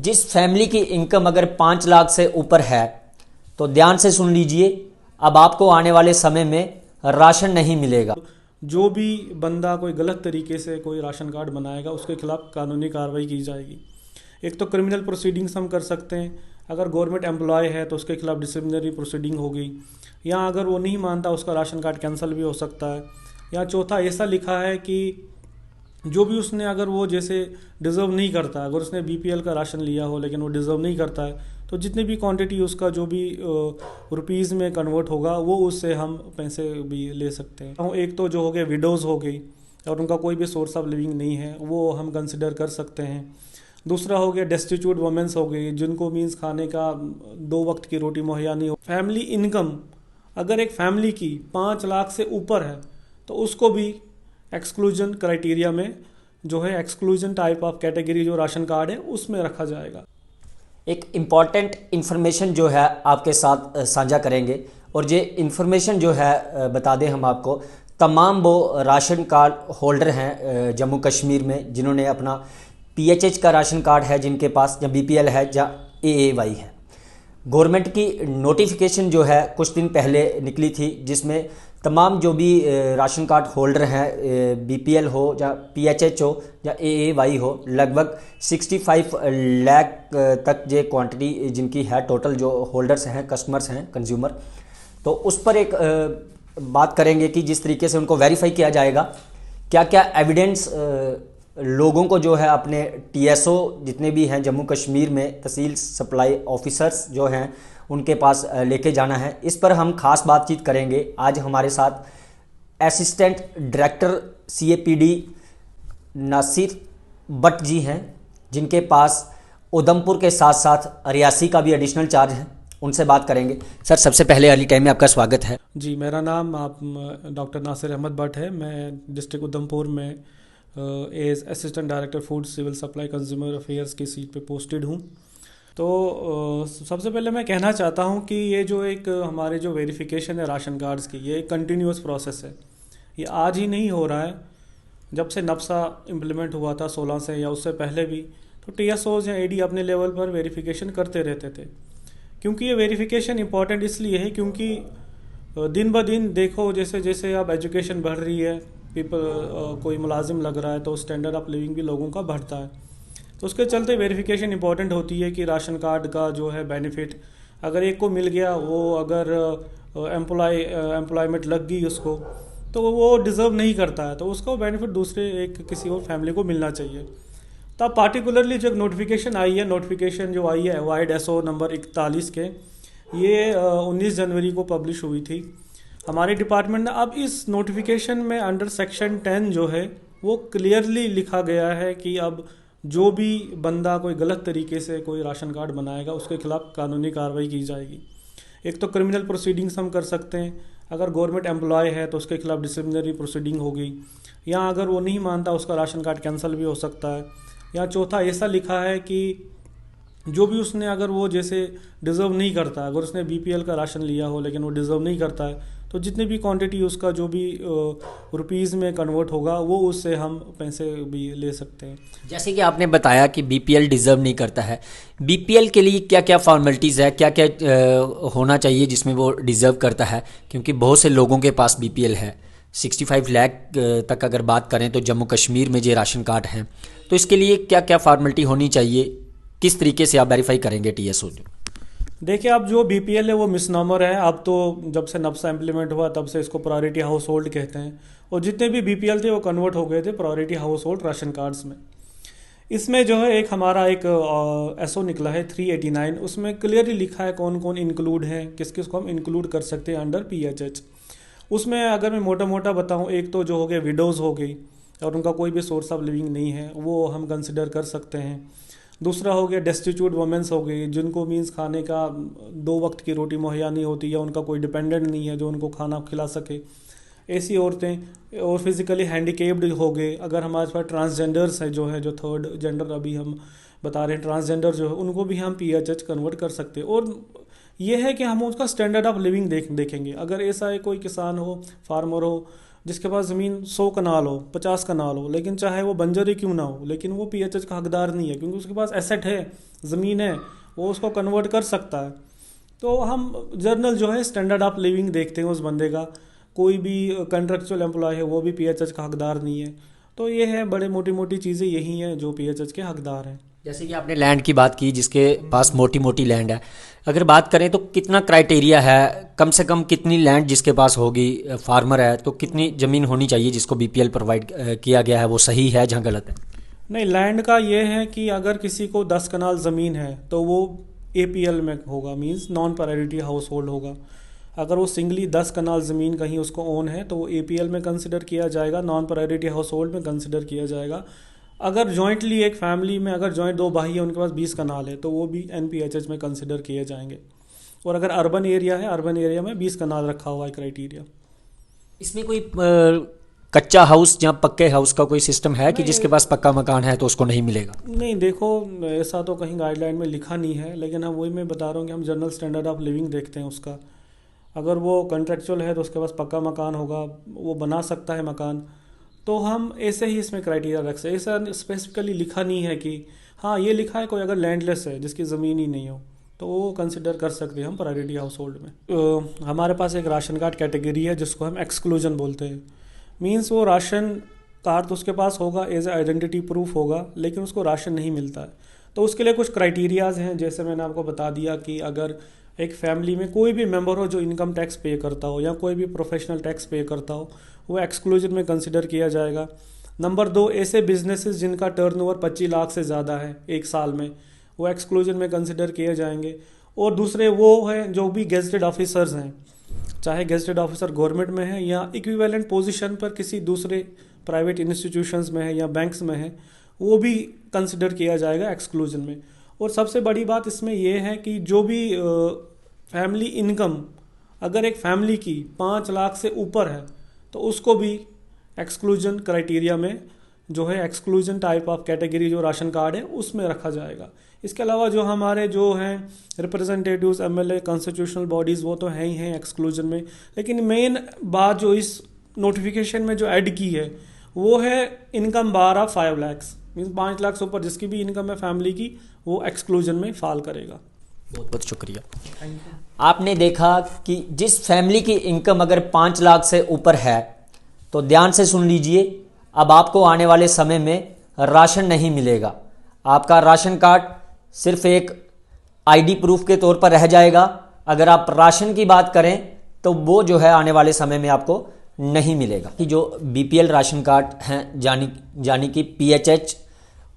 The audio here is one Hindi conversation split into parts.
जिस फैमिली की इनकम अगर 5 लाख से ऊपर है तो ध्यान से सुन लीजिए, अब आपको आने वाले समय में राशन नहीं मिलेगा। जो भी बंदा कोई गलत तरीके से कोई राशन कार्ड बनाएगा उसके खिलाफ कानूनी कार्रवाई की जाएगी। एक तो क्रिमिनल प्रोसीडिंग्स हम कर सकते हैं, अगर गवर्नमेंट एम्प्लॉय है तो उसके खिलाफ डिसिप्लिनरी प्रोसीडिंग होगी, या अगर वो नहीं मानता उसका राशन कार्ड कैंसिल भी हो सकता है। या चौथा ऐसा लिखा है कि जो भी उसने अगर वो जैसे डिज़र्व नहीं करता, अगर उसने बीपीएल का राशन लिया हो लेकिन वो डिज़र्व नहीं करता है, तो जितनी भी क्वांटिटी उसका जो भी रुपीज़ में कन्वर्ट होगा वो उससे हम पैसे भी ले सकते हैं। एक तो जो हो गया विडोज़ हो गई और उनका कोई भी सोर्स ऑफ लिविंग नहीं है, वो हम कंसिडर कर सकते हैं। दूसरा हो गया डेस्टिट्यूट वुमेन्स हो गई, जिनको मीन्स खाने का 2 वक्त की रोटी मुहैया नहीं हो। फैमिली इनकम अगर एक फैमिली की 5 लाख से ऊपर है तो उसको भी एक्सक्लूजन क्राइटेरिया में जो है एक्सक्लूजन टाइप ऑफ कैटेगरी जो राशन कार्ड है उसमें रखा जाएगा। एक इम्पॉर्टेंट इन्फॉर्मेशन जो है आपके साथ साझा करेंगे, और ये इन्फॉर्मेशन जो है बता दें हम आपको, तमाम वो राशन कार्ड होल्डर हैं जम्मू कश्मीर में जिन्होंने अपना पीएचएच का राशन कार्ड है, जिनके पास या बीपीएल है या एएवाई है। गवर्नमेंट की नोटिफिकेशन जो है कुछ दिन पहले निकली थी, जिसमें तमाम जो भी राशन कार्ड होल्डर हैं, बीपीएल हो या पीएचएच हो या एएवाई हो, लगभग 65 लाख तक ये क्वांटिटी जिनकी है, टोटल जो होल्डर्स हैं, कस्टमर्स हैं, कंज्यूमर, तो उस पर एक बात करेंगे कि जिस तरीके से उनको वेरीफाई किया जाएगा, क्या क्या एविडेंस लोगों को जो है अपने टीएसओ जितने भी हैं जम्मू कश्मीर में, तहसील सप्लाई ऑफिसर्स जो हैं, उनके पास लेके जाना है। इस पर हम खास बातचीत करेंगे। आज हमारे साथ assistant director CAPD Nasir Butt ji हैं, जिनके पास उधमपुर के साथ साथ रियासी का भी एडिशनल चार्ज है। उनसे बात करेंगे। सर, सबसे पहले अर्ली टाइम में आपका स्वागत है। जी, मेरा नाम डॉक्टर नासिर अहमद बट है। मैं डिस्ट्रिक्ट उधमपुर में as assistant director food civil supply consumer affairs की सीट पे पोस्टेड हूँ। तो सबसे पहले मैं कहना चाहता हूँ कि ये जो एक हमारे जो वेरिफिकेशन है राशन कार्ड्स की, ये एक कंटिन्यूस प्रोसेस है। ये आज ही नहीं हो रहा है। जब से नब्सा इम्प्लीमेंट हुआ था 16 से या उससे पहले भी, तो टीएसओज या एडी अपने लेवल पर वेरिफिकेशन करते रहते थे। क्योंकि ये वेरिफिकेशन इंपॉर्टेंट इसलिए है क्योंकि दिन ब दिन देखो, जैसे जैसे अब एजुकेशन बढ़ रही है, कोई मुलाजिम लग रहा है तो स्टैंडर्ड ऑफ लिविंग भी लोगों का बढ़ता है। तो उसके चलते वेरिफिकेशन इंपॉर्टेंट होती है कि राशन कार्ड का जो है बेनिफिट अगर एक को मिल गया, वो अगर एम्प्लॉयमेंट लग गई उसको, तो वो डिज़र्व नहीं करता है, तो उसका बेनिफिट दूसरे एक किसी और फैमिली को मिलना चाहिए। तो अब पार्टिकुलरली जो नोटिफिकेशन आई है, नोटिफिकेशन जो आई है वाइड एसओ नंबर 41 के, ये 19 जनवरी को पब्लिश हुई थी हमारे डिपार्टमेंट ने। अब इस नोटिफिकेशन में अंडर सेक्शन 10 जो है वो क्लियरली लिखा गया है कि अब जो भी बंदा कोई गलत तरीके से कोई राशन कार्ड बनाएगा उसके खिलाफ कानूनी कार्रवाई की जाएगी। एक तो क्रिमिनल प्रोसीडिंग्स हम कर सकते हैं, अगर गवर्नमेंट एम्प्लॉय है तो उसके खिलाफ डिसिप्लिनरी प्रोसीडिंग होगी, या अगर वो नहीं मानता उसका राशन कार्ड कैंसिल भी हो सकता है। या चौथा ऐसा लिखा है कि जो भी उसने अगर वो जैसे डिज़र्व नहीं करता, अगर उसने बीपीएल का राशन लिया हो लेकिन वो डिज़र्व नहीं करता है, तो जितनी भी क्वांटिटी उसका जो भी रुपीज़ में कन्वर्ट होगा वो उससे हम पैसे भी ले सकते हैं। जैसे कि आपने बताया कि बीपीएल डिज़र्व नहीं करता है, बीपीएल के लिए क्या क्या फॉर्मेलिटीज़ है, क्या क्या होना चाहिए जिसमें वो डिज़र्व करता है? क्योंकि बहुत से लोगों के पास बीपीएल है। 65 लाख तक अगर बात करें तो जम्मू कश्मीर में जो राशन कार्ड हैं, तो इसके लिए क्या क्या फॉर्मेलिटी होनी चाहिए, किस तरीके से आप वेरीफाई करेंगे टीएसओ? देखिए, अब जो बीपीएल है वो मिसनॉमर है। अब तो जब से नब्सा इम्प्लीमेंट हुआ तब से इसको प्रायोरिटी हाउस होल्ड कहते हैं, और जितने भी बीपीएल थे वो कन्वर्ट हो गए थे priority house hold ration cards में। इसमें जो है एक हमारा एक एसओ निकला है 389, उसमें क्लियरली लिखा है कौन कौन इंक्लूड है, किस किस को हम इंक्लूड कर सकते हैं अंडर पीएचएच। उसमें अगर मैं मोटा मोटा बताऊँ, एक तो जो हो गया विडोज़ हो गई और उनका कोई भी सोर्स ऑफ लिविंग नहीं है, वो हम कंसिडर कर सकते हैं। दूसरा हो गया डेस्टिट्यूट वुमेन्स हो गई, जिनको मीन्स खाने का 2 वक्त की रोटी मुहैया नहीं होती, या उनका कोई डिपेंडेंट नहीं है जो उनको खाना खिला सके, ऐसी औरतें। और फिज़िकली हैंडीकेप्ड हो गए, अगर हमारे पास ट्रांसजेंडर्स है, जो है जो थर्ड जेंडर अभी हम बता रहे हैं, ट्रांसजेंडर जो है उनको भी हम पीएचएच कन्वर्ट कर सकते हैं। और ये है कि हम उसका स्टैंडर्ड ऑफ लिविंग देखेंगे। अगर ऐसा है कोई किसान हो, फार्मर हो, जिसके पास ज़मीन 100 कनाल हो, 50 कनाल हो, लेकिन चाहे वो बंजर ही क्यों ना हो, लेकिन वो पीएचएच का हकदार नहीं है क्योंकि उसके पास एसेट है, ज़मीन है वो उसको कन्वर्ट कर सकता है। तो हम जर्नल जो है स्टैंडर्ड ऑफ लिविंग देखते हैं उस बंदे का, कोई भी कंट्रेक्चुअल एम्प्लॉय है वो भी पीएचएच का हकदार नहीं है। तो ये है, बड़े मोटी मोटी चीज़ें यही हैं जो पीएचएच के हकदार हैं। जैसे कि आपने लैंड की बात की, जिसके पास मोटी मोटी लैंड है, अगर बात करें तो कितना क्राइटेरिया है, कम से कम कितनी लैंड जिसके पास होगी, फार्मर है तो कितनी ज़मीन होनी चाहिए जिसको बीपीएल प्रोवाइड किया गया है, वो सही है जहाँ गलत है? नहीं, लैंड का ये है कि अगर किसी को 10 कनाल ज़मीन है तो वो एपीएल में होगा, means non priority house hold होगा। अगर वो सिंगली 10 कनाल ज़मीन कहीं उसको ओन है तो वो एपीएल में कंसिडर किया जाएगा, नॉन प्रायोरिटी हाउस होल्ड में कंसिडर किया जाएगा। अगर जॉइंटली एक फैमिली में अगर जॉइंट 2 भाई है, उनके पास 20 कनाल है, तो वो भी एनपीएचएच में कंसिडर किए जाएंगे। और अगर अर्बन एरिया है, अर्बन एरिया में 20 कनाल रखा हुआ है क्राइटेरिया। इसमें कोई कच्चा हाउस या पक्के हाउस का कोई सिस्टम है कि जिसके पास पक्का मकान है तो उसको नहीं मिलेगा? नहीं, देखो ऐसा तो कहीं गाइडलाइन में लिखा नहीं है, लेकिन हम वही मैं बता रहा हूँ कि हम जनरल स्टैंडर्ड ऑफ लिविंग देखते हैं उसका। अगर वो कॉन्ट्रेक्चुअल है तो उसके पास पक्का मकान होगा, वो बना सकता है मकान, तो हम ऐसे ही इसमें क्राइटेरिया रख सकते। ऐसा स्पेसिफिकली लिखा नहीं है कि हाँ ये लिखा है कोई अगर लैंडलेस है जिसकी ज़मीन ही नहीं हो तो वो कंसिडर कर सकते हैं हम प्रायोरिटी हाउस होल्ड में। हमारे पास एक राशन कार्ड कैटेगरी है जिसको हम एक्सक्लूजन बोलते हैं। मीन्स वो राशन कार्ड तो उसके पास होगा, एज ए आइडेंटिटी प्रूफ होगा, लेकिन उसको राशन नहीं मिलता है। तो उसके लिए कुछ क्राइटेरियाज हैं, जैसे मैंने आपको बता दिया कि अगर एक फैमिली में कोई भी मेंबर हो जो इनकम टैक्स पे करता हो या कोई भी प्रोफेशनल टैक्स पे करता हो, वो एक्सक्लूजन में कंसिडर किया जाएगा। नंबर 2, ऐसे बिजनेसेस जिनका टर्नओवर 25 लाख से ज़्यादा है एक साल में, वो एक्सक्लूजन में कंसिडर किए जाएंगे। और दूसरे वो हैं जो भी गेजेटेड ऑफिसर्स हैं, चाहे गेजेटेड ऑफिसर गवर्नमेंट में है या इक्विवेलेंट पोजीशन पर किसी दूसरे प्राइवेट इंस्टीट्यूशंस में है या बैंक्स में है, वो भी कंसिडर किया जाएगा एक्सक्लूजन में। और सबसे बड़ी बात इसमें यह है कि जो भी फैमिली इनकम अगर एक फैमिली की 5 लाख से ऊपर है तो उसको भी एक्सक्लूजन क्राइटेरिया में जो है एक्सक्लूजन टाइप ऑफ कैटेगरी जो राशन कार्ड है उसमें रखा जाएगा। इसके अलावा जो हमारे जो हैं रिप्रेजेंटेटिव्स, एमएलए, कॉन्स्टिट्यूशनल बॉडीज़, वो तो हैं ही हैं एक्सक्लूजन में। लेकिन मेन बात जो इस नोटिफिकेशन में जो ऐड की है वो है income bar of 5 lakh, means 5 lakh से ऊपर जिसकी भी इनकम है फैमिली की, वो एक्सक्लूजन में फॉल करेगा। बहुत बहुत शुक्रिया। आपने देखा कि जिस फैमिली की इनकम अगर 5 लाख से ऊपर है तो ध्यान से सुन लीजिए, अब आपको आने वाले समय में राशन नहीं मिलेगा। आपका राशन कार्ड सिर्फ एक आईडी प्रूफ के तौर पर रह जाएगा। अगर आप राशन की बात करें तो वो जो है आने वाले समय में आपको नहीं मिलेगा। कि जो बीपीएल राशन कार्ड हैं जानी कि पीएचएच,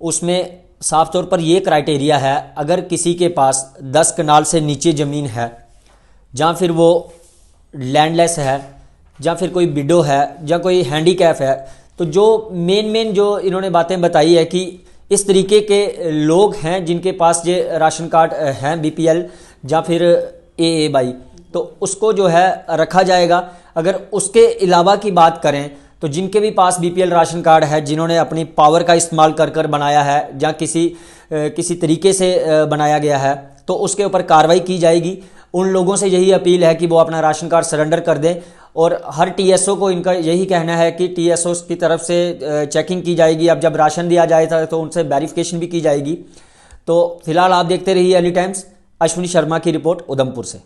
उसमें साफ तौर पर ये क्राइटेरिया है, अगर किसी के पास 10 कनाल से नीचे ज़मीन है, या फिर वो लैंडलेस है, या फिर कोई विडो है, या कोई हैंडीकैप है, तो जो मेन जो इन्होंने बातें बताई है कि इस तरीके के लोग हैं जिनके पास ये राशन कार्ड हैं बीपीएल या फिर एए, तो उसको जो है रखा जाएगा। अगर उसके अलावा की बात करें तो जिनके भी पास बीपीएल राशन कार्ड है, जिन्होंने अपनी पावर का इस्तेमाल कर बनाया है या किसी तरीके से बनाया गया है, तो उसके ऊपर कार्रवाई की जाएगी। उन लोगों से यही अपील है कि वो अपना राशन कार्ड सरेंडर कर दें। और हर टीएसओ को इनका यही कहना है कि टीएसओ की तरफ से चेकिंग की जाएगी। अब जब राशन दिया जाएगा तो उनसे वेरिफिकेशन भी की जाएगी। तो फिलहाल आप देखते रहिए अर्ली टाइम्स। अश्विनी शर्मा की रिपोर्ट उधमपुर से।